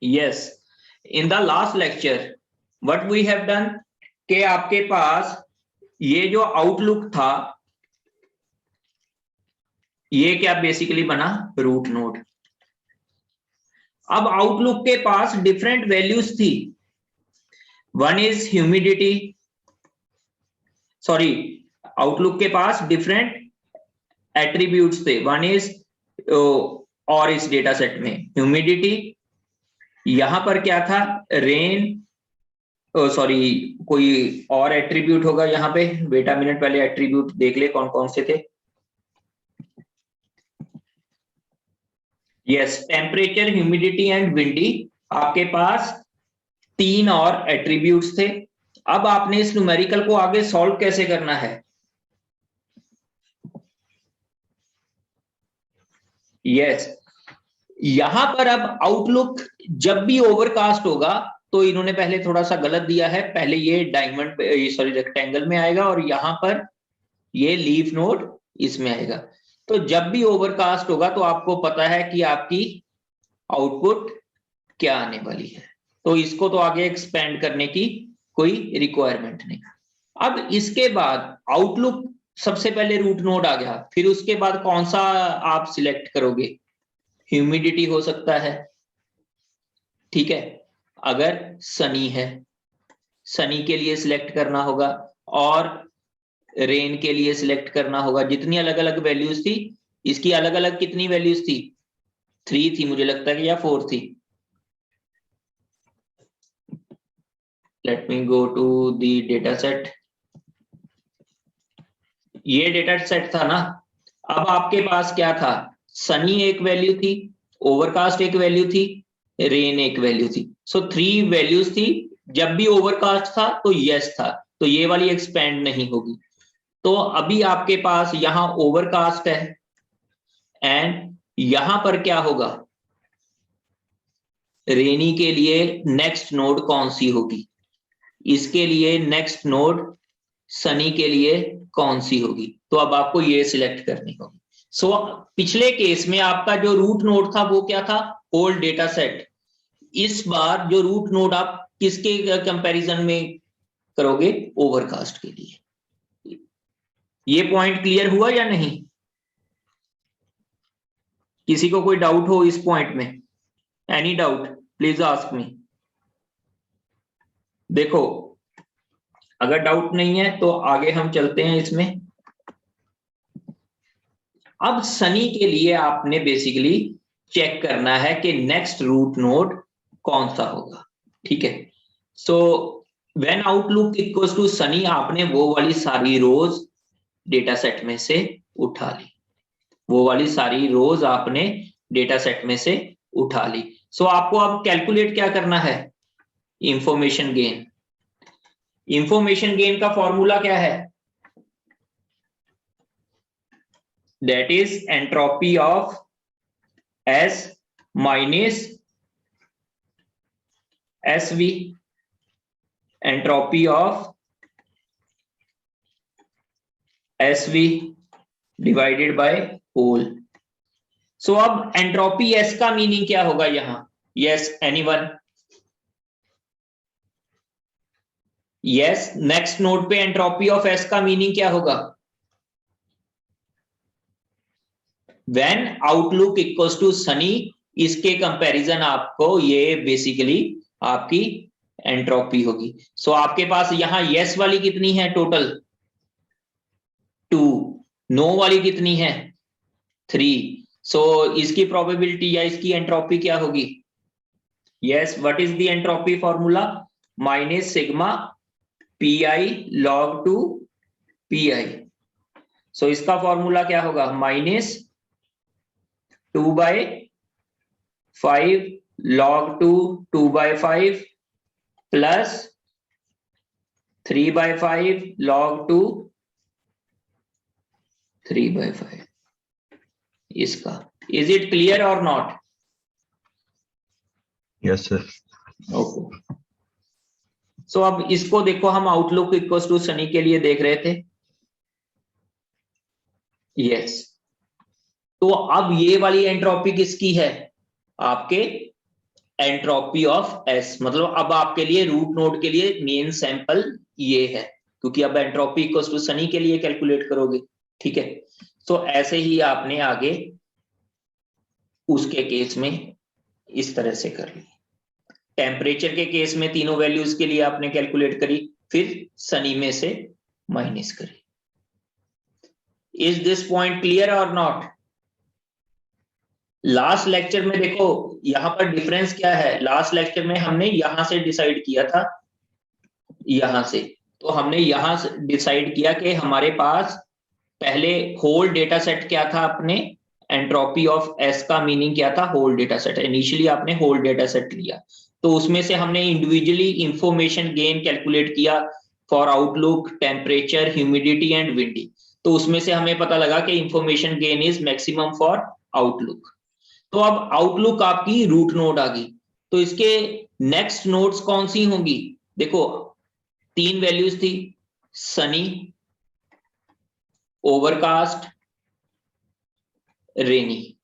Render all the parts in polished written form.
Yes, in the last lecture what we have done कि आपके पास ये जो आउटलुक था ये क्या बेसिकली बना, रूट नोड। अब आउटलुक के पास डिफरेंट वैल्यूज थी, one is humidity, sorry outlook के पास डिफरेंट एट्रीब्यूट्स थे, वन इज और इस डेटा सेट में ह्यूमिडिटी, यहां पर क्या था रेन, सॉरी कोई और एट्रीब्यूट होगा यहाँ पे, बेटा मिनट पहले एट्रीब्यूट देख ले कौन कौन से थे। Yes, temperature, humidity and windy, आपके पास 3 और एट्रीब्यूट्स थे। अब आपने इस न्यूमेरिकल को आगे सॉल्व कैसे करना है। यस, यहां पर अब आउटलुक जब भी ओवरकास्ट होगा तो इन्होंने पहले थोड़ा सा गलत दिया है, पहले ये डायमंड सॉरी रेक्टेंगल में आएगा और यहां पर ये लीफ नोड इसमें आएगा। तो जब भी ओवरकास्ट होगा तो आपको पता है कि आपकी आउटपुट क्या आने वाली है, तो इसको तो आगे एक्सपेंड करने की कोई रिक्वायरमेंट नहीं। अब इसके बाद आउटलुक सबसे पहले रूट नोड आ गया, फिर उसके बाद कौन सा आप सिलेक्ट करोगे, ह्यूमिडिटी हो सकता है, ठीक है, अगर सनी है सनी के लिए सिलेक्ट करना होगा और रेन के लिए सिलेक्ट करना होगा। जितनी अलग अलग वैल्यूज थी, इसकी अलग अलग कितनी वैल्यूज थी, 3 थी मुझे लगता है या 4 थी। Let me go to the data set, ये डेटा सेट था ना। अब आपके पास क्या था, सनी एक वैल्यू थी, ओवरकास्ट एक वैल्यू थी, रेन एक वैल्यू थी। सो 3 वैल्यूज थी। जब भी ओवरकास्ट था तो यस था, तो ये वाली एक्सपेंड नहीं होगी। तो अभी आपके पास यहां ओवरकास्ट है एंड यहां पर क्या होगा, रेनी के लिए नेक्स्ट नोड कौन सी होगी, इसके लिए नेक्स्ट नोड सनी के लिए कौन सी होगी, तो अब आपको ये सिलेक्ट करनी होगी। सो पिछले केस में आपका जो रूट नोड था वो क्या था, होल डेटा सेट। इस बार जो रूट नोड आप किसके कंपैरिजन में करोगे, ओवरकास्ट के लिए। ये पॉइंट क्लियर हुआ या नहीं, किसी को कोई डाउट हो इस पॉइंट में, any doubt please ask me. देखो अगर डाउट नहीं है तो आगे हम चलते हैं इसमें। अब सनी के लिए आपने बेसिकली चेक करना है कि नेक्स्ट रूट नोड कौन सा होगा, ठीक है। So when outlook equals to sunny, आपने वो वाली सारी रोज डेटा सेट में से उठा ली, वो वाली सारी रोज आपने डेटा सेट में से उठा ली। सो आपको अब कैलकुलेट क्या करना है, इंफॉर्मेशन गेन। इंफॉर्मेशन गेन का फॉर्मूला क्या है, that is entropy of S minus SV, entropy of SV divided by whole। सो अब एंट्रोपी S का मीनिंग क्या होगा यहां, yes anyone, yes next node पे एंट्रोपी ऑफ S का मीनिंग क्या होगा, when outlook equals to sunny, इसके कंपैरिजन आपको ये बेसिकली आपकी एंट्रोपी होगी। सो आपके पास यहां यस वाली कितनी है टोटल 2, नो वाली कितनी है 3। सो इसकी प्रोबेबिलिटी या इसकी एंट्रोपी क्या होगी, yes what is the entropy formula, minus sigma p log two p. So इसका फॉर्मूला क्या होगा, माइनस 2/5 log 2 2/5 प्लस 3/5 log 2 3/5। इसका इज इट क्लियर और नॉट, यस सर। ओके। सो अब इसको देखो, हम आउटलुक इक्वल्स टू सनी के लिए देख रहे थे, यस तो अब ये वाली एंट्रोपी किसकी है, आपके एंट्रोपी ऑफ एस, मतलब अब आपके लिए रूट नोड के लिए मेन सैंपल ये है, क्योंकि अब एंट्रोपी इक्वल टू सनी के लिए कैलकुलेट करोगे, ठीक है। तो ऐसे ही आपने आगे उसके केस में इस तरह से कर ली। टेम्परेचर के केस में तीनों वैल्यूज के लिए आपने कैलकुलेट करी, फिर सनी में से माइनस करी। इज दिस पॉइंट क्लियर और नॉट? लास्ट लेक्चर में देखो यहां पर डिफरेंस क्या है, लास्ट लेक्चर में हमने यहां से डिसाइड किया था, यहां से, तो हमने यहां से डिसाइड किया कि हमारे पास पहले होल डेटा सेट क्या था, अपने एंट्रोपी ऑफ एस का मीनिंग क्या था, होल डेटा सेट। इनिशियली आपने होल डेटा सेट लिया, तो उसमें से हमने इंडिविजुअली इंफॉर्मेशन गेन कैलकुलेट किया for outlook, temperature, humidity and windy. तो उसमें से हमें पता लगा कि information gain is maximum for outlook. तो अब आउटलुक आपकी रूट नोड आ गई, तो इसके नेक्स्ट नोड्स कौन सी होंगी? देखो तीन वैल्यूज थी, सनी, ओवरकास्ट, रेनी।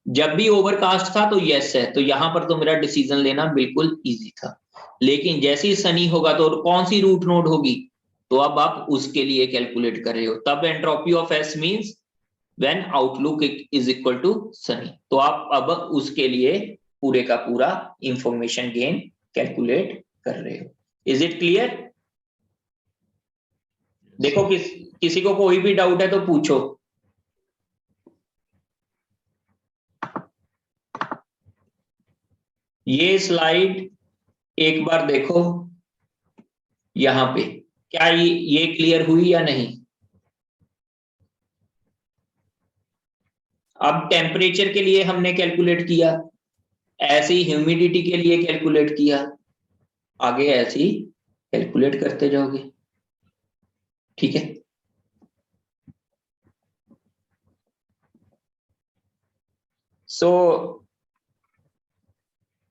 जब भी ओवरकास्ट था तो यस है, तो यहां पर तो मेरा डिसीजन लेना बिल्कुल इजी था। लेकिन जैसे ही सनी होगा तो कौन सी रूट नोड होगी, तो अब आप उसके लिए कैलकुलेट कर रहे हो, तब entropy of S means when outlook is equal to sunny, तो आप अब उसके लिए पूरे का पूरा इंफॉर्मेशन गेन कैलकुलेट कर रहे हो। Is it clear? देखो किसी को कोई भी डाउट है तो पूछो। ये स्लाइड एक बार देखो यहां पे, क्या ये क्लियर हुई या नहीं? अब टेम्परेचर के लिए हमने कैलकुलेट किया, ऐसे ही ह्यूमिडिटी के लिए कैलकुलेट किया, आगे ऐसे ही कैलकुलेट करते जाओगे, ठीक है। सो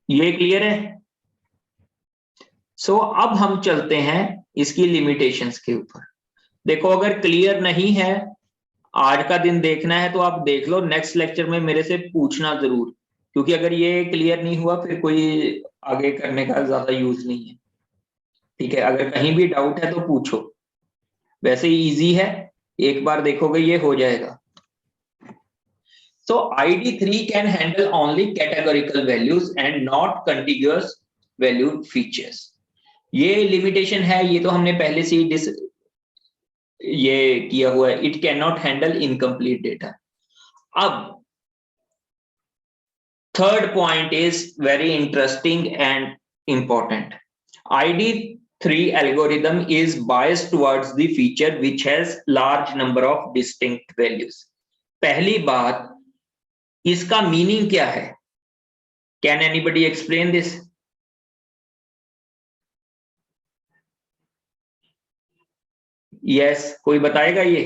ये क्लियर है? सो अब हम चलते हैं इसकी लिमिटेशंस के ऊपर। देखो अगर क्लियर नहीं है, आज का दिन देखना है तो आप देख लो, नेक्स्ट लेक्चर में मेरे से पूछना जरूर, क्योंकि अगर ये क्लियर नहीं हुआ फिर कोई आगे करने का ज्यादा यूज नहीं है, ठीक है। अगर कहीं भी डाउट है तो पूछो, वैसे ही इजी है, एक बार देखोगे ये हो जाएगा। So ID3 can handle only categorical values and not contiguous valued features. ये लिमिटेशन है, ये तो हमने पहले से ही ये किया हुआ है, it can not handle incomplete data. अब third point is very interesting and important. ID3 algorithm is biased towards the feature which has large number of distinct values. पहली बात, इसका मीनिंग क्या है? Can anybody explain this? Yes, कोई बताएगा ये?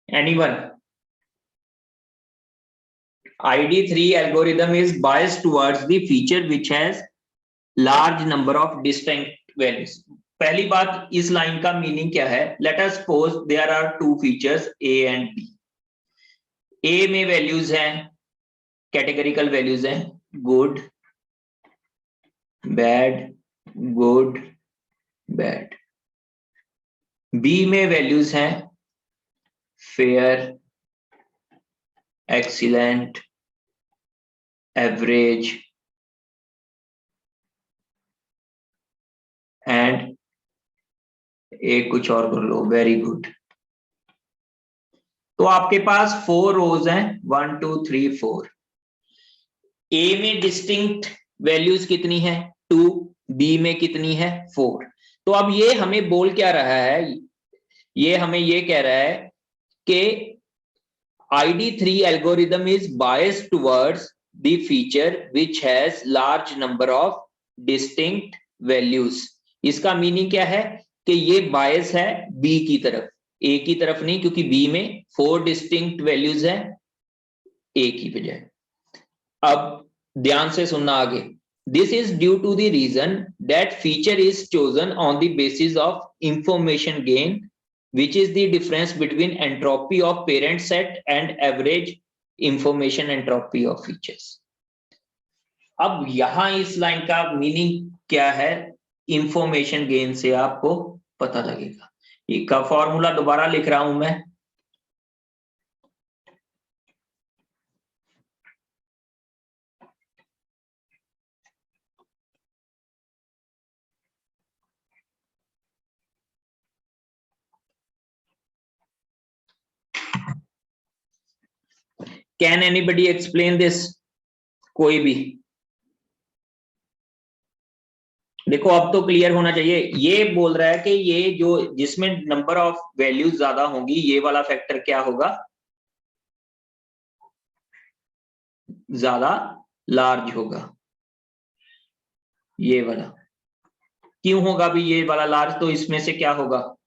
Anyone? ID3 algorithm is biased towards the feature which has large number of distinct values. पहली बात, इस लाइन का मीनिंग क्या है? Let us suppose there are two features A and B. A में वैल्यूज हैं, कैटेगरिकल वैल्यूज हैं, good, bad, good, bad. B में वैल्यूज हैं फेयर, एक्सीलेंट, एवरेज एंड एक कुछ और कर लो, वेरी गुड। तो आपके पास 4 रोज हैं, 1 2 3 4। ए में डिस्टिंक्ट वैल्यूज कितनी है? 2। बी में कितनी है? 4। तो अब ये हमें बोल क्या रहा है? ये हमें ये कह रहा है कि ID3 algorithm is biased towards the feature which has large number of distinct values. इसका मीनिंग क्या है कि ये बायस है बी की तरफ, ए की तरफ नहीं, क्योंकि बी में 4 डिस्टिंक्ट वैल्यूज हैं ए की बजाय। अब ध्यान से सुनना आगे। This is due to the reason that feature is chosen on the basis of information gain which is the difference between entropy of parent set and average information entropy of features. अब यहां इस line का meaning क्या है, information gain से आपको पता लगेगा। इसका फॉर्मूला दोबारा लिख रहा हूं मैं। Can anybody explain this? कोई भी देखो, अब तो क्लियर होना चाहिए। ये बोल रहा है कि ये जो जिसमें नंबर ऑफ वैल्यूज ज्यादा होंगी, ये वाला फैक्टर क्या होगा, ज्यादा लार्ज होगा। ये वाला क्यों होगा भी ये वाला लार्ज? तो इसमें से क्या होगा,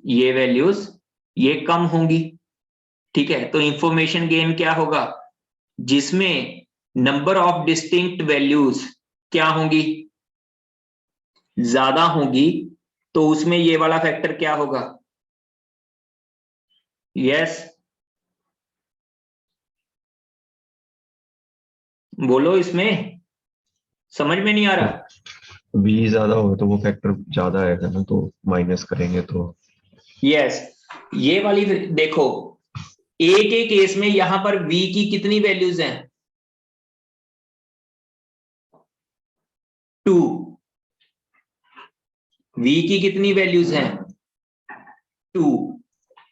ये वैल्यूज ये कम होंगी। ठीक है, तो इंफॉर्मेशन गेन क्या होगा, जिसमें नंबर ऑफ डिस्टिंक्ट वैल्यूज क्या होंगी, ज्यादा होंगी, तो उसमें ये वाला फैक्टर क्या होगा? यस, बोलो, इसमें समझ में नहीं आ रहा? v ज्यादा होगा तो वो फैक्टर ज्यादा आएगा ना, तो माइनस करेंगे तो। यस, ये वाली देखो, ए के केस में यहां पर v की कितनी वैल्यूज हैं, 2। v की कितनी वैल्यूज हैं, 2।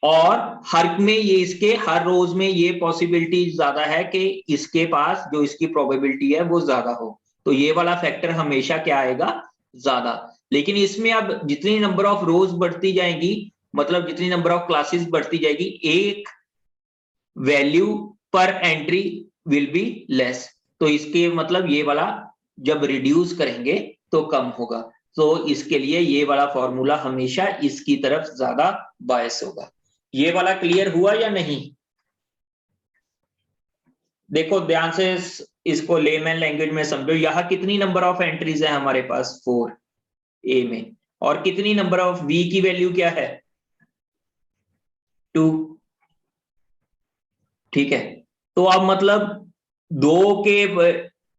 और हर में ये इसके हर रोज में ये पॉसिबिलिटी ज्यादा है कि इसके पास जो इसकी प्रोबेबिलिटी है वो ज्यादा हो, तो ये वाला फैक्टर हमेशा क्या आएगा, ज्यादा। लेकिन इसमें अब जितनी नंबर ऑफ रोज बढ़ती जाएंगी, मतलब जितनी नंबर ऑफ क्लासेस बढ़ती जाएगी, एक वैल्यू पर एंट्री विल बी लेस। तो इसके मतलब ये वाला जब रिड्यूस करेंगे तो कम होगा। तो इसके लिए ये वाला फॉर्मूला हमेशा इसकी तरफ ज्यादा बायस होगा। ये वाला क्लियर हुआ या नहीं? देखो ध्यान से इसको लेमैन लैंग्वेज में समझो। यहां कितनी नंबर ऑफ एंट्रीज है हमारे पास, 4 ए में, और कितनी नंबर ऑफ वी की वैल्यू क्या है, 2। ठीक है, तो अब मतलब 2 के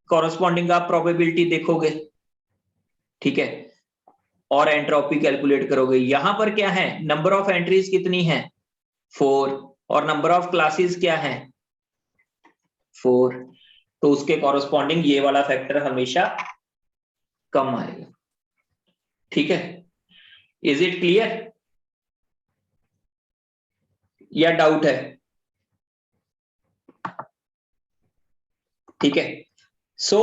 कॉरेस्पॉन्डिंग आप प्रोबेबिलिटी देखोगे, ठीक है, और एंट्रोपी कैलकुलेट करोगे। यहां पर क्या है, नंबर ऑफ एंट्रीज कितनी है, 4, और नंबर ऑफ क्लासेस क्या है, 4। तो उसके कॉरेस्पॉन्डिंग ये वाला फैक्टर हमेशा कम आएगा। ठीक है, इज इट क्लियर या डाउट है? ठीक है, सो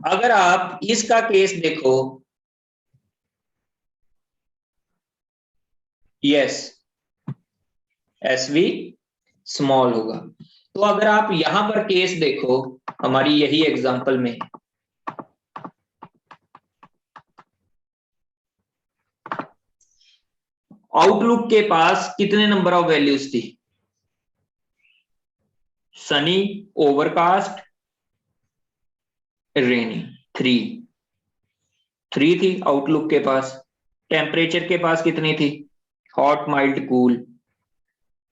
अगर आप इसका केस देखो, यस, एसवी स्मॉल होगा। तो अगर आप यहां पर केस देखो, हमारी यही एग्जांपल में, आउटलुक के पास कितने नंबर ऑफ वैल्यूज थी, सनी, ओवरकास्ट, रेनी, 3 थी आउटलुक के पास। टेम्परेचर के पास कितनी थी, हॉट, माइल्ड, कूल।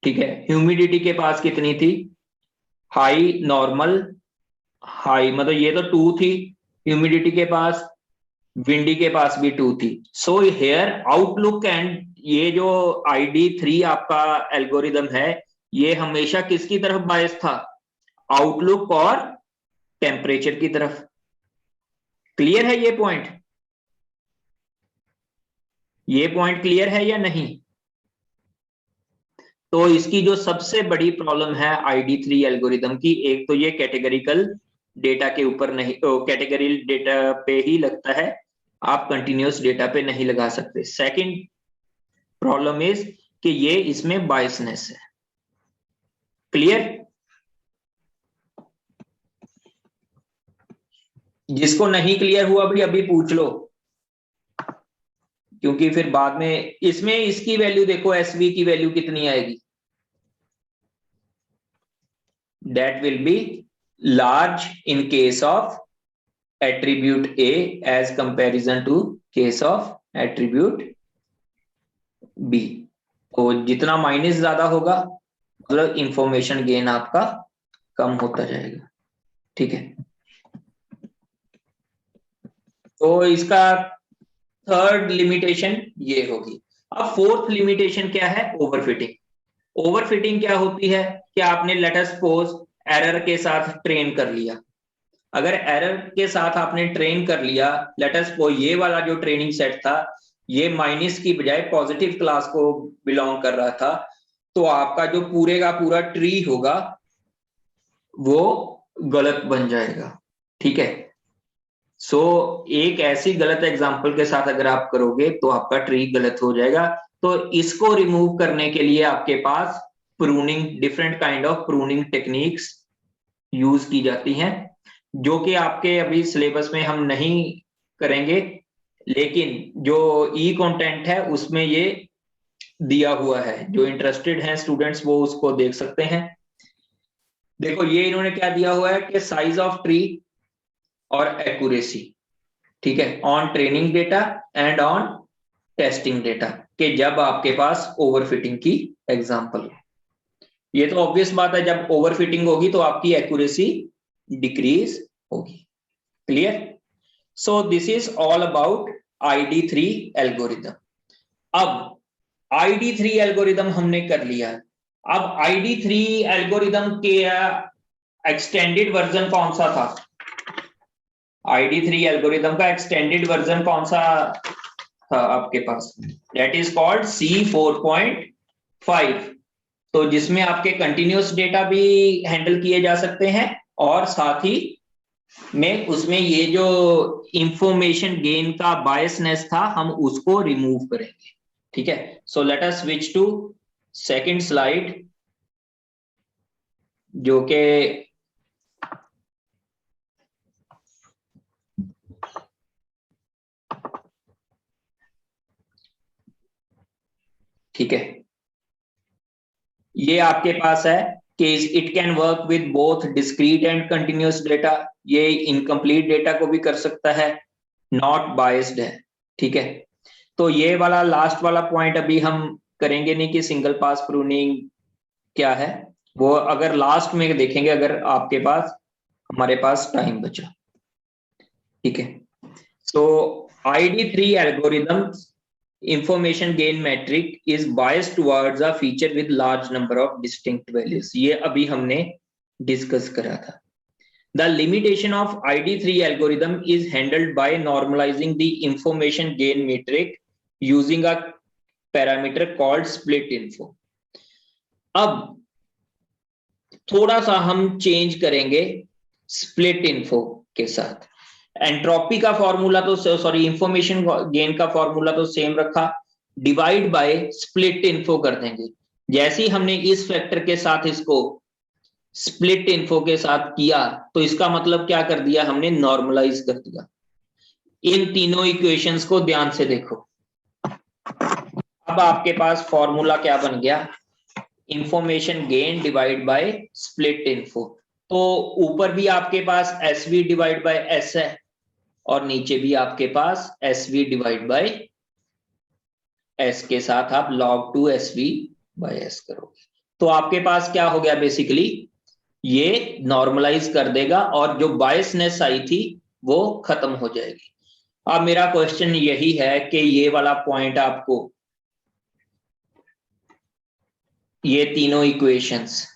ठीक है, ह्यूमिडिटी के पास कितनी थी, हाई, नॉर्मल, हाई, मतलब ये तो 2 थी ह्यूमिडिटी के पास, विंडी के पास भी 2 थी। सो हेयर आउटलुक एंड ये जो ID3 आपका एल्गोरिदम है, ये हमेशा किसकी तरफ बायस था, आउटलुक और टेम्परेचर की तरफ। क्लियर है ये पॉइंट? ये पॉइंट क्लियर है या नहीं? तो इसकी जो सबसे बड़ी प्रॉब्लम है ID3 एल्गोरिदम की, एक तो ये कैटेगरिकल डेटा के ऊपर नहीं, कैटेगरी डेटा पे ही लगता है, आप कंटिन्यूअस डेटा पे नहीं लगा सकते। सेकंड प्रॉब्लम इज कि ये इसमें बायसनेस है। क्लियर? जिसको नहीं क्लियर हुआ भी अभी पूछ लो, क्योंकि फिर बाद में इसमें इसकी वैल्यू देखो, एसवी की वैल्यू कितनी आएगी, that will be large in case of attribute A as comparison to case of attribute B. तो जितना माइनस ज्यादा होगा मतलब इंफॉर्मेशन गेन आपका कम होता जाएगा। ठीक है, तो इसका थर्ड लिमिटेशन ये होगी। अब फोर्थ लिमिटेशन क्या है? ओवरफिटिंग। ओवरफिटिंग क्या होती है कि आपने लेट अस सपोज एरर के साथ ट्रेन कर लिया। अगर एरर के साथ आपने ट्रेन कर लिया, लेट अस सपोज ये वाला जो ट्रेनिंग सेट था ये माइनस की बजाय पॉजिटिव क्लास को बिलोंग कर रहा था, तो आपका जो पूरे का पूरा ट्री होगा वो गलत बन जाएगा। ठीक है, सो एक ऐसी गलत एग्जांपल के साथ अगर आप करोगे तो आपका ट्री गलत हो जाएगा। तो इसको रिमूव करने के लिए आपके पास pruning, different kind of pruning techniques use की जाती हैं, जो कि आपके अभी सिलेबस में हम नहीं करेंगे, लेकिन जो ई कंटेंट है उसमें ये दिया हुआ है। जो इंटरेस्टेड हैं स्टूडेंट्स वो उसको देख सकते हैं। देखो ये इन्होंने क्या दिया हुआ है कि साइज ऑफ ट्री और एक्यूरेसी, ठीक है, on training data and on testing data, कि जब आपके पास ओवरफिटिंग की एग्जांपल हो। ये तो ऑब्वियस बात है, जब ओवरफिटिंग होगी तो आपकी एक्यूरेसी डिक्रीज होगी। Clear? So this is all about ID3 algorithm. अब ID3 एल्गोरिदम हमने कर लिया। अब ID3 एल्गोरिदम के एक्सटेंडेड वर्जन कौन सा था? ID3 एल्गोरिदम का एक्सटेंडेड वर्जन कौन सा था आपके पास? That is called C4.5। तो जिसमें आपके कंटिन्यूअस डेटा भी हैंडल किए जा सकते हैं और साथ ही में उसमें ये जो इंफॉर्मेशन गेन का बायसनेस था हम उसको रिमूव करेंगे। ठीक है, so let us switch to second slide, जो कि ठीक है, ये आपके पास है कि it can work with both discrete and continuous data. ये इनकम्प्लीट डेटा को भी कर सकता है, नॉट बायस्ड है। ठीक है, तो ये वाला लास्ट वाला पॉइंट अभी हम करेंगे नहीं कि सिंगल पास प्रूनिंग क्या है, वो अगर लास्ट में देखेंगे अगर आपके पास हमारे पास टाइम बचा। ठीक है, सो ID3 algorithm information gain metric is biased towards a feature with large number of distinct values। ये अभी हमने डिस्कस करा था। The limitation of ID3 algorithm is handled by normalizing the information gain metric using a parameter called split info। अब थोड़ा सा हम change करेंगे स्प्लिट इन्फो के साथ। एंट्रोपी का फॉर्मूला तो सॉरी इंफॉर्मेशन गेन का फॉर्मूला तो सेम रखा, डिवाइड बाय स्प्लिट इन्फो कर देंगे। जैसे ही हमने इस फैक्टर के साथ इसको स्प्लिट इन्फो के साथ किया तो इसका मतलब क्या कर दिया हमने? नॉर्मलाइज कर दिया। इन तीनों इक्वेशंस को ध्यान से देखो। अब आपके पास फॉर्मूला क्या बन गया? Information gain divide by split info. तो ऊपर भी आपके पास SV डिवाइड बाय S है और नीचे भी आपके पास SV डिवाइड बाय S के साथ आप log 2 SV बाय S करोगे तो आपके पास क्या हो गया? बेसिकली ये नॉर्मलाइज कर देगा और जो बायसनेस आई थी वो खत्म हो जाएगी। अब मेरा क्वेश्चन यही है कि ये वाला पॉइंट आपको, ये तीनों इक्वेशंस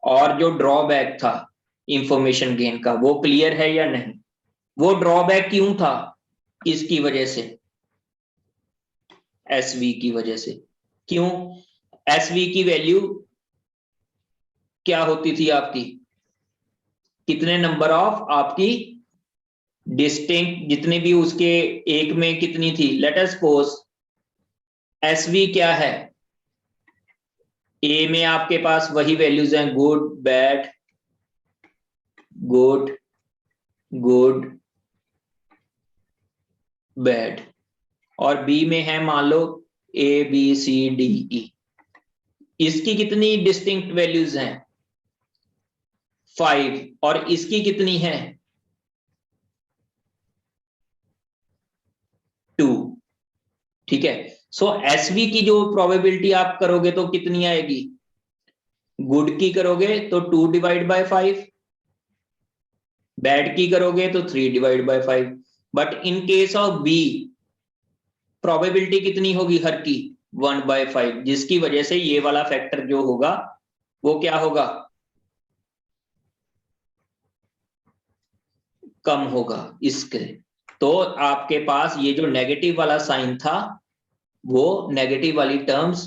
और जो ड्रॉबैक था इंफॉर्मेशन गेन का वो क्लियर है या नहीं? वो ड्रॉबैक क्यों था? इसकी वजह से, SV की वजह से। क्यों? SV की वैल्यू क्या होती थी आपकी? कितने नंबर ऑफ आपकी डिस्टिंक्ट, जितने भी उसके एक में कितनी थी? लेट अस सपोज SV क्या है? A में आपके पास वही वैल्यूज हैं, good, bad, good, good, bad, और B में है मान लो ABCDE। इसकी कितनी डिस्टिंक्ट वैल्यूज हैं? 5। और इसकी कितनी है? ठीक है। सो एसवी की जो प्रोबेबिलिटी आप करोगे तो कितनी आएगी, गुड की करोगे तो 2/5, बैड की करोगे तो 3/5, but in case of B probability कितनी होगी हर की, 1/5, जिसकी वजह से ये वाला फैक्टर जो होगा वो क्या होगा, कम होगा इसके। तो आपके पास ये जो नेगेटिव वाला साइन था वो नेगेटिव वाली टर्म्स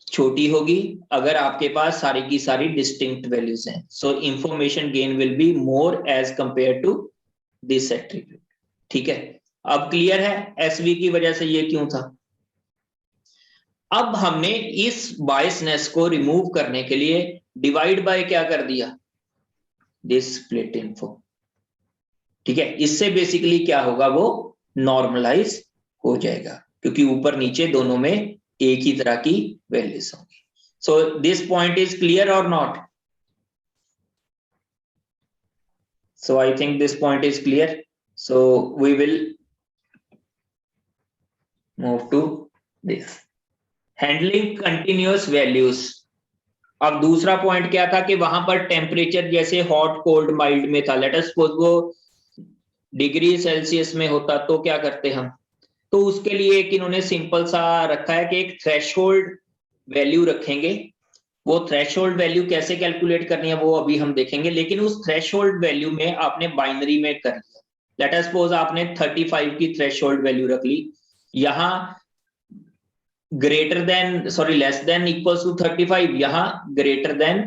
छोटी होगी अगर आपके पास सारी की सारी डिस्टिंक्ट वैल्यूज हैं। So information gain will be more as compare to this attribute. ठीक है, अब क्लियर है एसवी की वजह से ये क्यों था। अब हमने इस बायसनेस को रिमूव करने के लिए डिवाइड बाय क्या कर दिया, दिस स्प्लिट इन्फो। ठीक है, इससे बेसिकली क्या होगा, वो नॉर्मलाइज हो जाएगा क्योंकि ऊपर नीचे दोनों में एक ही तरह की वैल्यूज होंगी। So this point is clear और not. So I think this point is clear. So we will move to this handling continuous values. अब दूसरा पॉइंट क्या था कि वहां पर टेम्परेचर जैसे हॉट कोल्ड माइल्ड में था, लेट अस सपोज वो डिग्री सेल्सियस में होता तो क्या करते हम, तो उसके लिए एक इन्होंने सिंपल सा रखा है कि एक थ्रेशोल्ड वैल्यू रखेंगे। वो थ्रेशोल्ड वैल्यू कैसे कैलकुलेट करनी है वो अभी हम देखेंगे, लेकिन उस थ्रेशोल्ड वैल्यू में आपने बाइनरी में कर लिया। लेट अस सपोज आपने 35 की थ्रेशोल्ड वैल्यू रख ली, यहां greater than sorry less than equals to 35, यहां ग्रेटर देन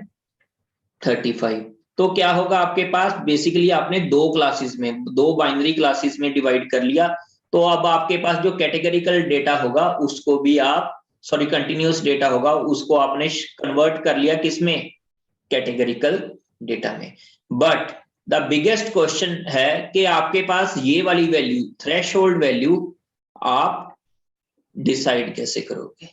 35। तो क्या होगा आपके पास, बेसिकली आपने दो क्लासेस में, दो बाइनरी क्लासेस में डिवाइड कर लिया। तो अब आपके पास जो कैटेगरिकल डेटा होगा उसको भी आप सॉरी कंटिन्यूअस डेटा होगा उसको आपने कन्वर्ट कर लिया किसमें, कैटेगरिकल डेटा में। बट द बिगेस्ट क्वेश्चन है कि आपके पास ये वाली वैल्यू थ्रेशोल्ड वैल्यू आप डिसाइड कैसे करोगे।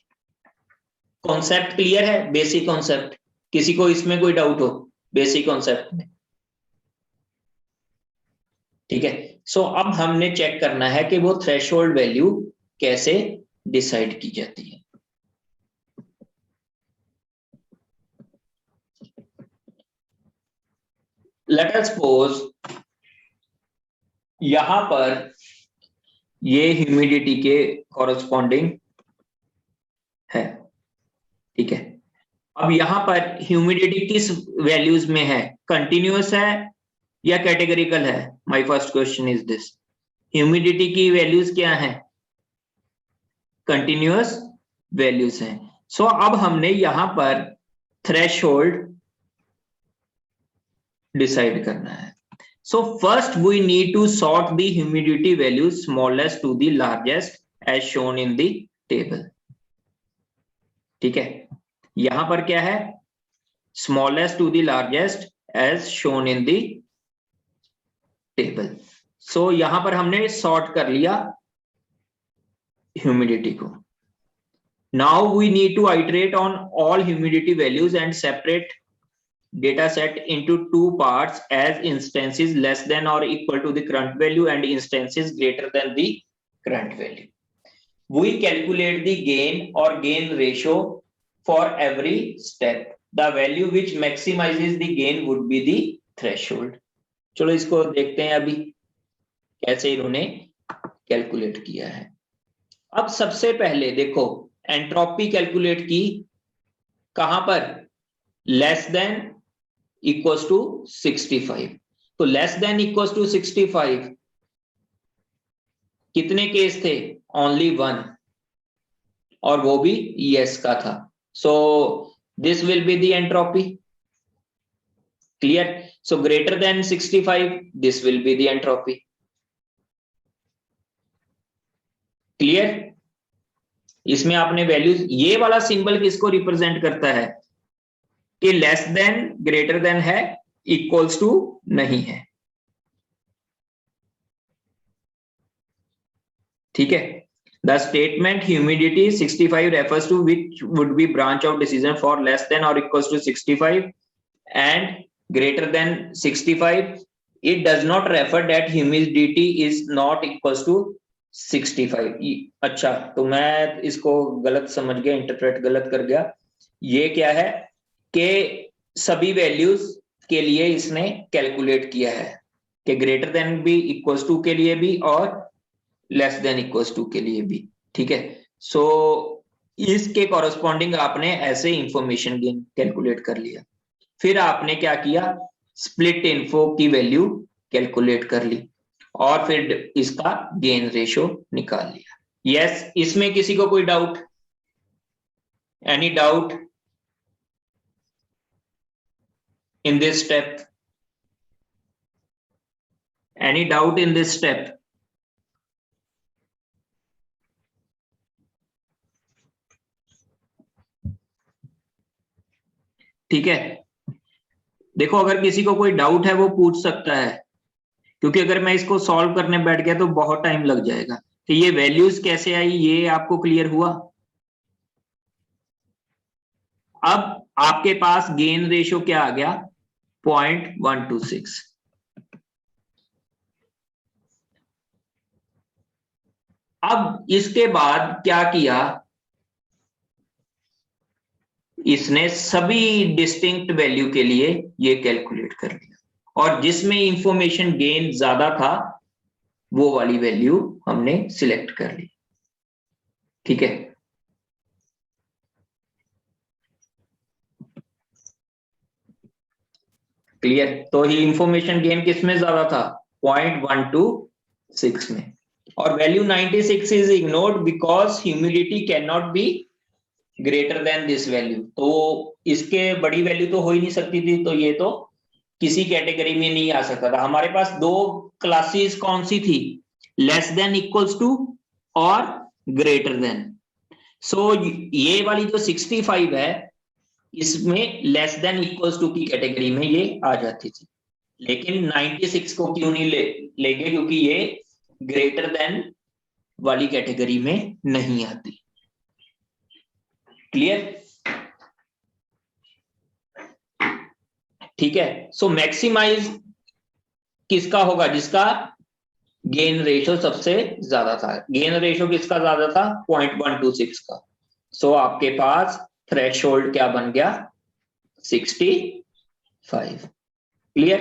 कॉन्सेप्ट क्लियर है, बेसिक कॉन्सेप्ट, किसी को इसमें कोई डाउट हो बेसिक कॉन्सेप्ट में। ठीक है, सो अब हमने चेक करना है कि वो थ्रेशोल्ड वैल्यू कैसे डिसाइड की जाती है। लेट अस सपोज यहां पर ये ह्यूमिडिटी के कॉरेस्पॉन्डिंग है। ठीक है, अब यहां पर ह्यूमिडिटी किस वैल्यूज में है, कंटिन्यूअस है या कैटेगरिकल है। My first question is this, humidity की वैल्यूज क्या है, कंटिन्यूअस वैल्यूज हैं। सो अब हमने यहां पर थ्रेशोल्ड डिसाइड करना है। So first we need to sort the humidity values smallest to the largest as shown in the table. ठीक है, यहां पर क्या है, smallest to the largest as shown in the table. So यहां पर हमने sort कर लिया humidity को. Now we need to iterate on all humidity values and separate data set into two parts as instances less than or equal to the current value and instances greater than the current value. We calculate the gain or gain ratio for every step. The value which maximizes the gain would be the threshold. चलो इसको देखते हैं अभी कैसे इन्होंने calculate किया है। अब सबसे पहले देखो एंट्रोपी कैलकुलेट की कहां पर, लेस देन इक्वल्स टू 65। तो लेस देन इक्वल्स टू 65 कितने केस थे, ओनली वन, और वो भी यस का था। So this will be the entropy. Clear, so greater than 65 this will be the entropy. Clear, इसमें आपने वैल्यूज, ये वाला सिंबल किसको रिप्रेजेंट करता है कि लेस देन ग्रेटर देन है, इक्वल्स टू नहीं है। ठीक है, the statement humidity 65 refers to which would be branch of decision for less than or equals to 65 and greater than 65. It does not refer that humidity is not equals to 65। अच्छा, तो मैं इसको गलत समझ गया, इंटरप्रेट गलत कर गया। ये क्या है कि सभी वैल्यूज के लिए इसने कैलकुलेट किया है कि ग्रेटर देन भी इक्वल्स टू के लिए भी और लेस देन इक्वल्स टू के लिए भी। ठीक है, सो इसके कॉरस्पॉन्डिंग आपने ऐसे इंफॉर्मेशन गेन कैलकुलेट कर लिया। फिर आपने क्या किया, स्प्लिट इन्फो की वैल्यू कैलकुलेट कर ली और फिर इसका गेन रेशो निकाल लिया। यस, इसमें किसी को कोई doubt? Any doubt in this step? Any doubt in this step? ठीक है, देखो अगर किसी को कोई डाउट है वो पूछ सकता है, क्योंकि अगर मैं इसको सॉल्व करने बैठ गया तो बहुत टाइम लग जाएगा। तो ये वैल्यूज कैसे आई ये आपको क्लियर हुआ? अब आपके पास गेन रेशियो क्या आ गया, 0.126। अब इसके बाद क्या किया, इसने सभी डिस्टिंक्ट वैल्यू के लिए ये कैलकुलेट कर लिया और जिसमें इंफॉर्मेशन गेन ज्यादा था वो वाली वैल्यू हमने सिलेक्ट कर ली। ठीक है, क्लियर? तो ही इंफॉर्मेशन गेन किस में ज्यादा था, 0.126 में। और value 96 is ignored because humidity can not be greater than this value. तो इसके बड़ी वैल्यू तो हो ही नहीं सकती थी, तो ये तो किसी कैटेगरी में नहीं आ सकता था। हमारे पास दो क्लासेस कौन सी थी, लेस देन इक्वल्स टू और ग्रेटर देन। सो ये वाली जो 65 है इसमें लेस देन इक्वल्स टू की कैटेगरी में ये आ जाती थी, लेकिन 96 को क्यों नहीं लेंगे, क्योंकि ये ग्रेटर देन वाली कैटेगरी में नहीं आती। क्लियर? ठीक है, सो मैक्सिमाइज किसका होगा, जिसका गेन रेशियो सबसे ज्यादा था। गेन रेशियो किसका ज्यादा था, 0.126 का। सो आपके पास थ्रेशोल्ड क्या बन गया, 65। क्लियर?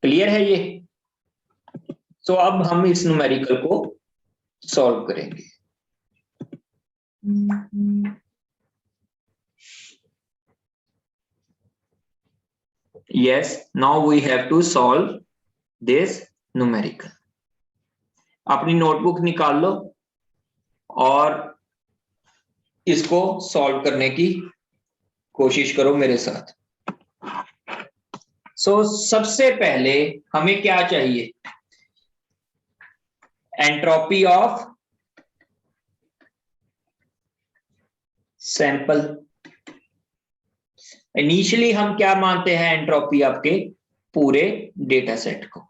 क्लियर है ये? सो अब हम इस न्यूमेरिकल को सॉल्व करेंगे। Yes, now we have to solve this numerical. अपनी नोटबुक निकाल लो और इसको सॉल्व करने की कोशिश करो मेरे साथ। सो सबसे पहले हमें क्या चाहिए, एंट्रोपी ऑफ सैंपल। इनिशियली हम क्या मानते हैं, एंट्रोपी आपके पूरे डेटा सेट को।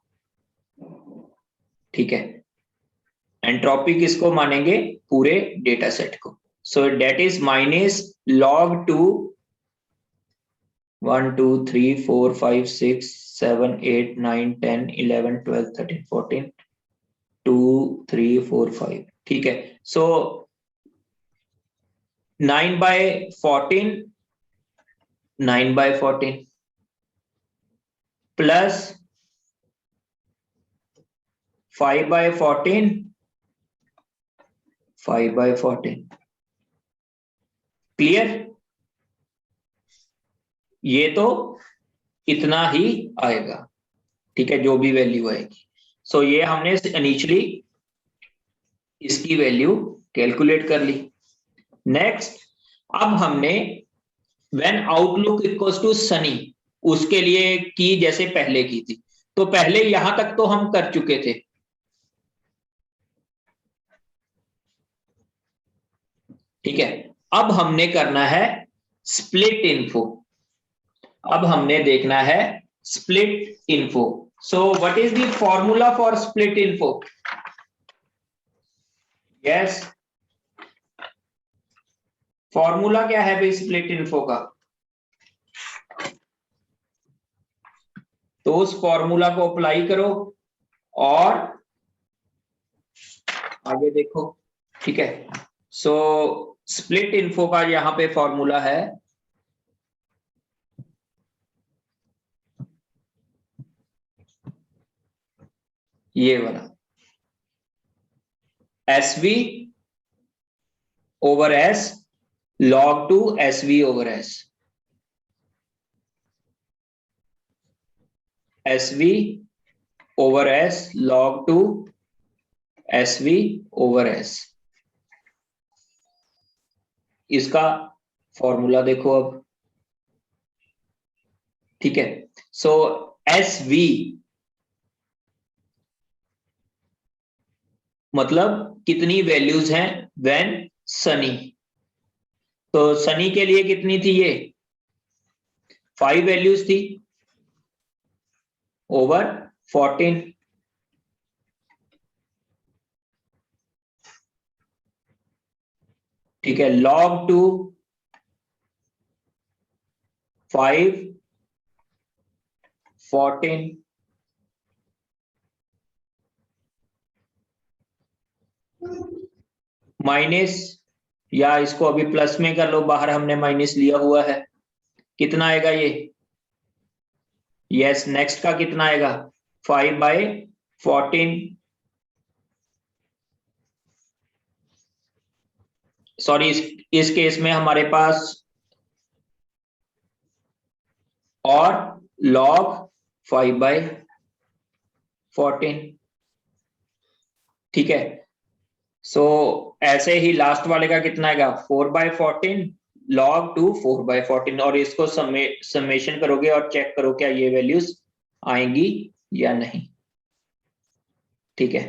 ठीक है, एंट्रोपी किसको मानेंगे, पूरे डेटा सेट को। सो डेट इज माइनस log 2 1 2 3 4 5 6 7 8 9 10 11 12 13 14 2 3 4 5। ठीक है, सो 9/14 9/14 प्लस 5/14 5/14। क्लियर? ये तो इतना ही आएगा। ठीक है, जो भी वैल्यू आएगी। सो ये हमने इनिशियली इसकी वैल्यू कैलकुलेट कर ली। नेक्स्ट, अब हमने when outlook equals to sunny उसके लिए की जैसे पहले की थी। तो पहले यहां तक तो हम कर चुके थे। ठीक है, अब हमने करना है स्प्लिट इन्फो। अब हमने देखना है split info. So what is the formula for split info? Yes, formula क्या है भाई स्प्लिट इन्फो का? तो उस फॉर्मूला को अप्लाई करो और आगे देखो, ठीक है। सो स्प्लिट इन्फो का यहां पे फॉर्मूला है ये वाला, SV over S log 2 SV over S, SV over S log 2 SV over S। इसका फॉर्मूला देखो अब, ठीक है। सो SV मतलब कितनी वैल्यूज हैं व्हेन सनी, तो सनी के लिए कितनी थी ये 5 वैल्यूज थी ओवर 14, ठीक है। log 2 5 14 माइनस, या इसको अभी प्लस में कर लो, बाहर हमने माइनस लिया हुआ है, कितना आएगा ये, यस नेक्स्ट का कितना आएगा 5/14, सॉरी इस केस में हमारे पास और log 5/14, ठीक है। सो ऐसे ही लास्ट वाले का कितना आएगा 4/14 log 2 4/14, और इसको समेशन करोगे और चेक करो क्या ये वैल्यूज आएंगी या नहीं, ठीक है।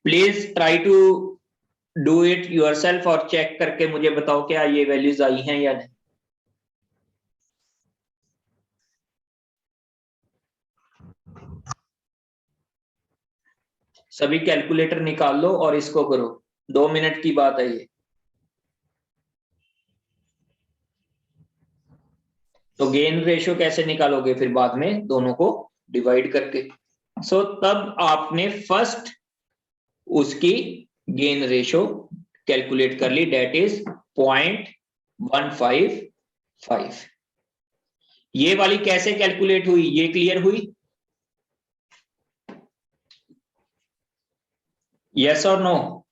Please try to do it yourself और चेक करके मुझे बताओ क्या ये वैल्यूज आई हैं या नहीं। सभी कैलकुलेटर निकाल लो और इसको करो, 2 मिनट की बात है ये। तो गेन रेशियो कैसे निकालोगे फिर बाद में दोनों को डिवाइड करके, सो तब आपने फर्स्ट उसकी गेन रेशियो कैलकुलेट कर ली, डेट इज 0.155। ये वाली कैसे कैलकुलेट हुई ये क्लियर हुई, यस और नो?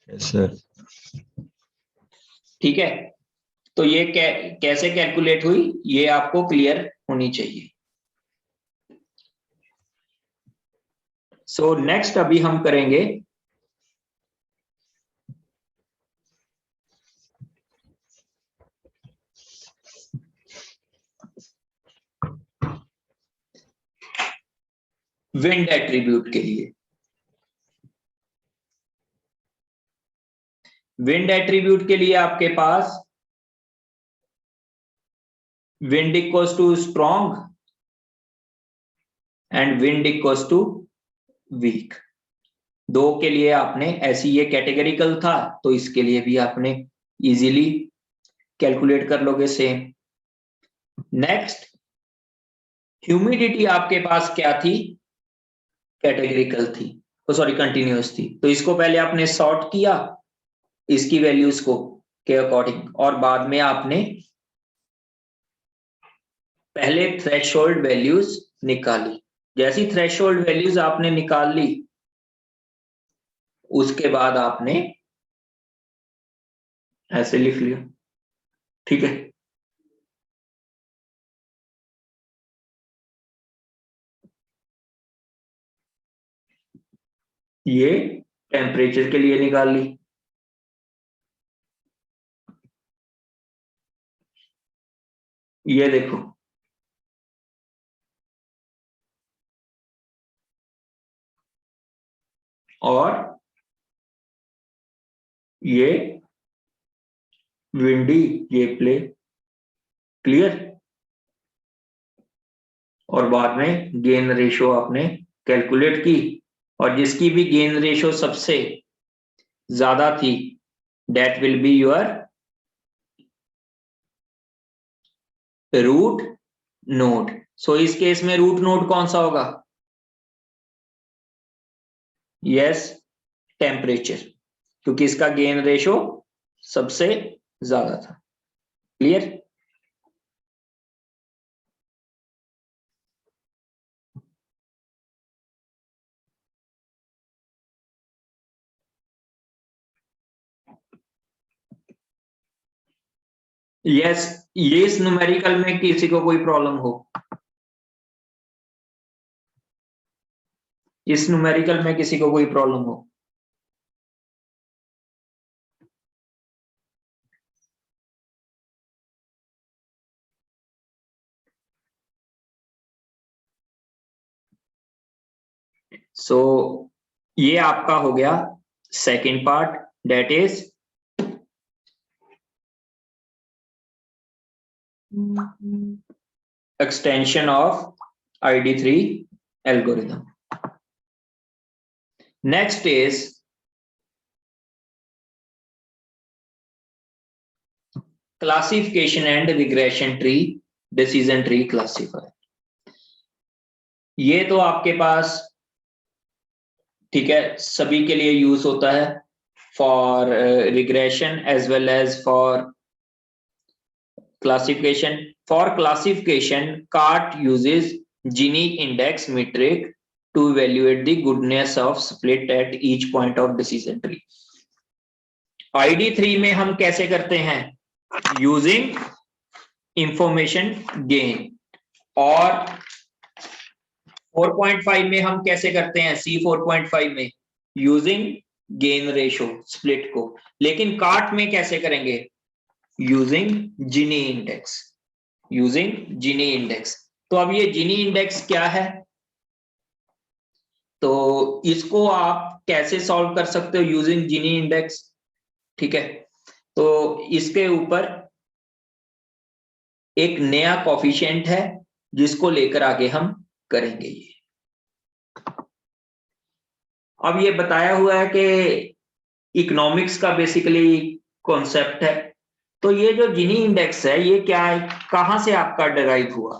Yes sir. ठीक है, तो ये कैसे कैलकुलेट हुई ये आपको क्लियर होनी चाहिए। सो नेक्स्ट अभी हम करेंगे विंड एट्रीब्यूट के लिए। विंड एट्रीब्यूट के लिए आपके पास wind equals to strong and wind equals to weak, दो के लिए आपने ऐसी, ये कैटेगरिकल था तो इसके लिए भी आपने इजीली कैलकुलेट कर लोगे सेम। नेक्स्ट ह्यूमिडिटी आपके पास क्या थी, कैटेगरिकल थी, तो सॉरी कंटिन्यूअस थी, तो इसको पहले आपने सॉर्ट किया इसकी वैल्यूज को के अकॉर्डिंग, और बाद में आपने पहले थ्रेशोल्ड वैल्यूज निकाली। जैसी थ्रेशोल्ड वैल्यूज आपने निकाल ली उसके बाद आपने ऐसे लिख लिया, ठीक है। ये टेम्परेचर के लिए निकाल ली, ये देखो और ये विंडी ये प्ले, क्लियर। और बाद में गेन रेशियो आपने कैलकुलेट की, और जिसकी भी गेन रेशियो सबसे ज्यादा थी that will be your root node. So इस केस में रूट नोड कौन सा होगा? यस, टेम्परेचर, क्योंकि इसका गेन रेशो सबसे ज्यादा था। क्लियर? यस, ये इस न्यूमेरिकल में किसी को कोई प्रॉब्लम हो? इस न्यूमेरिकल में किसी को कोई प्रॉब्लम हो? सो ये आपका हो गया second part, that is extension of ID3 algorithm. Next is classification and regression tree, decision tree classifier. ये तो आपके पास ठीक है, सभी के लिए यूज होता है for regression as well as for classification. For classification, CART uses Gini index metric to evaluate the goodness of split at each point of decision tree. ID3 में हम कैसे करते हैं? Using information gain. और 4.5 में हम कैसे करते हैं? C4.5 में using gain ratio split को। लेकिन CART में कैसे करेंगे? यूजिंग जिनी इंडेक्स, यूजिंग जिनी इंडेक्स। तो अब ये जिनी इंडेक्स क्या है? तो इसको आप कैसे सॉल्व कर सकते हो यूजिंग जिनी इंडेक्स? ठीक है, तो इसके ऊपर एक नया कोफिशिएंट है जिसको लेकर आगे हम करेंगे। ये अब ये बताया हुआ है कि इकोनॉमिक्स का बेसिकली कॉन्सेप्ट है। तो ये जो जिनी इंडेक्स है ये क्या है, कहां से आपका डिराइव हुआ?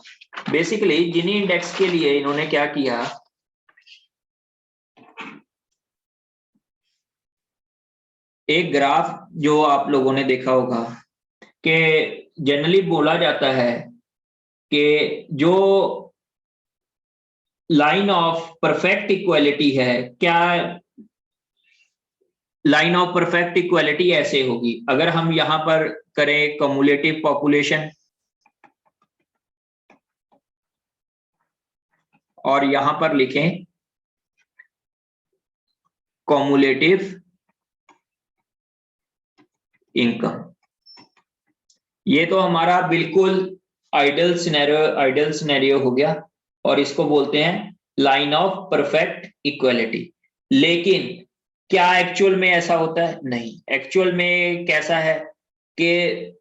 बेसिकली जिनी इंडेक्स के लिए इन्होंने क्या किया, एक ग्राफ जो आप लोगों ने देखा होगा कि जनरली बोला जाता है कि जो लाइन ऑफ परफेक्ट इक्वालिटी है, क्या लाइन ऑफ परफेक्ट इक्वालिटी ऐसे होगी, अगर हम यहां पर करें कम्युलेटिव पॉपुलेशन और यहां पर लिखें कम्युलेटिव इनकम, ये तो हमारा बिल्कुल आइडियल सिनेरियो हो गया और इसको बोलते हैं लाइन ऑफ परफेक्ट इक्वालिटी। लेकिन क्या एक्चुअल में ऐसा होता है? नहीं। एक्चुअल में कैसा है कि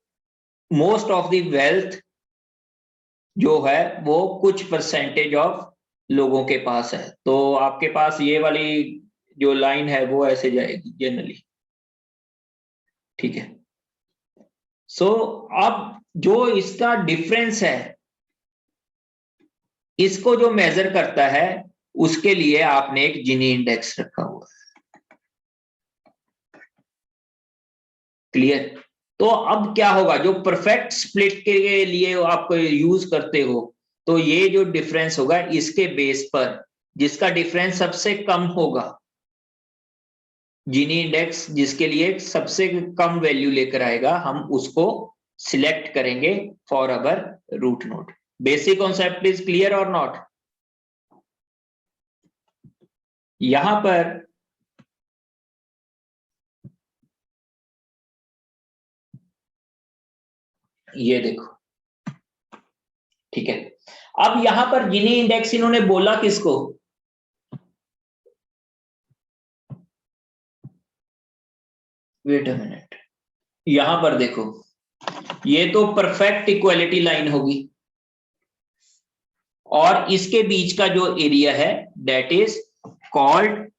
मोस्ट ऑफ द वेल्थ जो है वो कुछ परसेंटेज ऑफ लोगों के पास है। तो आपके पास ये वाली जो लाइन है वो ऐसे जाएगी जनरली। ठीक है, सो अब जो इसका डिफरेंस है इसको जो मेजर करता है उसके लिए आपने एक जिनी इंडेक्स रखा हुआ है। क्लियर? तो अब क्या होगा, जो परफेक्ट स्प्लिट के लिए आप यूज करते हो तो ये जो डिफरेंस होगा इसके बेस पर जिसका डिफरेंस सबसे कम होगा, जिनी इंडेक्स जिसके लिए सबसे कम वैल्यू लेकर आएगा, हम उसको सिलेक्ट करेंगे for our root node. Basic concept is clear और नॉट? यहां पर ये देखो, ठीक है, अब यहां पर जिनी इंडेक्स इन्होंने बोला किसको? वेट अ मिनट, यहां पर देखो, ये तो परफेक्ट इक्वालिटी लाइन होगी और इसके बीच का जो एरिया है दैट इज कॉल्ड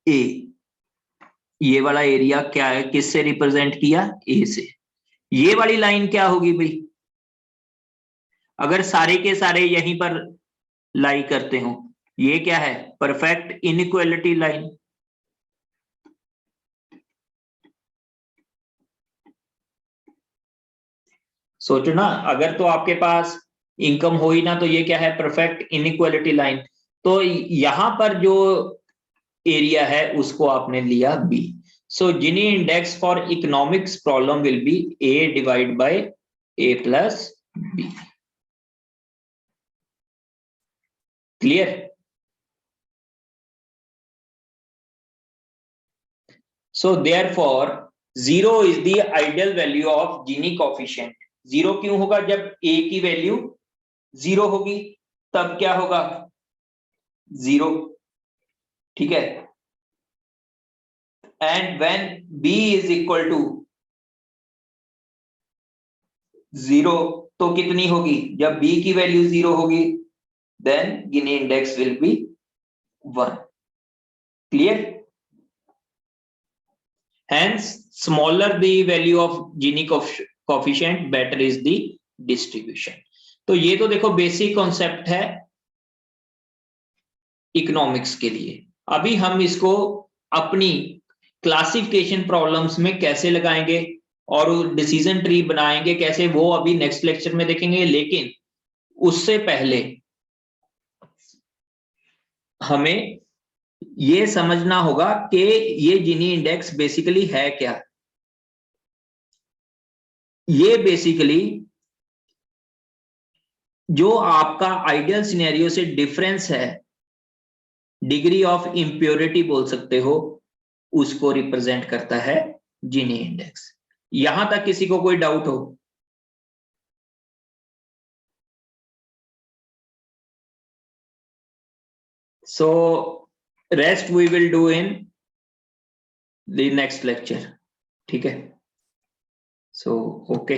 ए। ये वाला एरिया क्या है, किससे रिप्रेजेंट किया, ए से। ये वाली लाइन क्या होगी भाई, अगर सारे के सारे यहीं पर लाई करते हो, ये क्या है, परफेक्ट इनइक्वालिटी लाइन। सोचो ना, अगर तो आपके पास इनकम हो ही ना, तो ये क्या है, परफेक्ट इनइक्वालिटी लाइन। तो यहां पर जो एरिया है उसको आपने लिया B. So Gini index for economics problem will be A divide by A plus B. Clear. So therefore 0 is the ideal value of Gini coefficient. 0 क्यों होगा, जब a की वैल्यू 0 होगी तब क्या होगा, 0। ठीक है, and when b is equal to 0 तो कितनी होगी, जब b की वैल्यू 0 होगी, then Gini index will be 1। Clear. Hence, smaller the value of Gini coefficient, better is the distribution. तो ये तो देखो बेसिक कॉन्सेप्ट है इकोनॉमिक्स के लिए। अभी हम इसको अपनी क्लासिफिकेशन प्रॉब्लम्स में कैसे लगाएंगे और डिसीजन ट्री बनाएंगे कैसे, वो अभी नेक्स्ट लेक्चर में देखेंगे। लेकिन उससे पहले हमें ये समझना होगा कि ये जीनी इंडेक्स बेसिकली है क्या। ये बेसिकली जो आपका आइडियल सिनेरियो से डिफरेंस है, डिग्री ऑफ इंप्योरिटी बोल सकते हो, उसको रिप्रेजेंट करता है जीनी इंडेक्स। यहां तक किसी को कोई डाउट हो? So rest we will do in the next lecture. ठीक है, सो ओके।